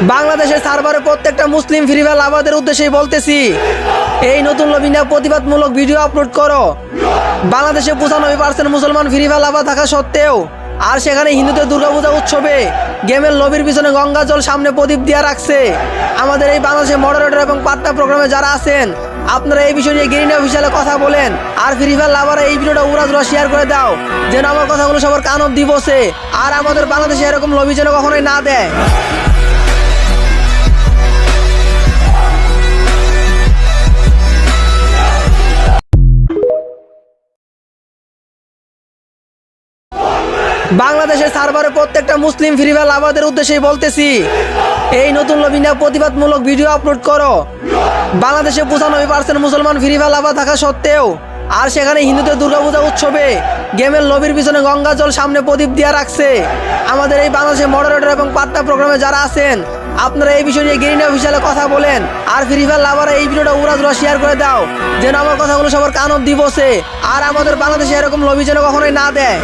বাংলাদেশের সার্ভারে প্রত্যেকটা মুসলিম ফ্রি ফায়ার লাভারদের উদ্দেশ্যেই বলতেছি, এই নতুন লবি নিয়ে প্রতিবাদমূলক ভিডিও আপলোড করো। বাংলাদেশে 95% মুসলমান ফ্রি ফায়ার লাভার থাকা সত্ত্বেও আর সেখানে হিন্দুদের দুর্গাপূজা উৎসবে গেমের লবির পিছনে গঙ্গা জল সামনে প্রদীপ দিয়ে রাখছে। আমাদের এই বাংলাদেশের মডারেটর এবং পার্টনার প্রোগ্রামে যারা আছেন, আপনারা এই বিষয় নিয়ে গেরিনা অফিসিয়ালে কথা বলেন আর ফ্রি ফায়ার লাভাররা এই ভিডিওটা উড়াধুরা শেয়ার করে দাও, যেন আমার কথাগুলো সবার কান অব্দি বসে আর আমাদের বাংলাদেশে এরকম লবি যেন কখনোই না দেয়। বাংলাদেশের সার্ভারে প্রত্যেকটা মুসলিম ফ্রি ফায়ার লাভারদের উদ্দেশ্যেই বলতেছি, এই নতুন লবি নিয়ে প্রতিবাদমূলক ভিডিও আপলোড করো। বাংলাদেশে 95% মুসলমান ফ্রি ফায়ার লাভার থাকা সত্ত্বেও আর সেখানে হিন্দুদের দুর্গাপূজা উৎসবে গেমের লবির পিছনে গঙ্গা জল সামনে প্রদীপ দিয়ে রাখছে। আমাদের এই বাংলাদেশের মডারেটর এবং পার্টনার প্রোগ্রামে যারা আছেন, আপনারা এই বিষয় নিয়ে গেরিনা অফিসিয়ালে কথা বলেন আর ফ্রি ফায়ার লাভাররা এই ভিডিওটা উড়াধুরা শেয়ার করে দাও, যেন আমার কথাগুলো সবার কান অব্দি বসে আর আমাদের বাংলাদেশে এরকম লবি যেন কখনোই না দেয়।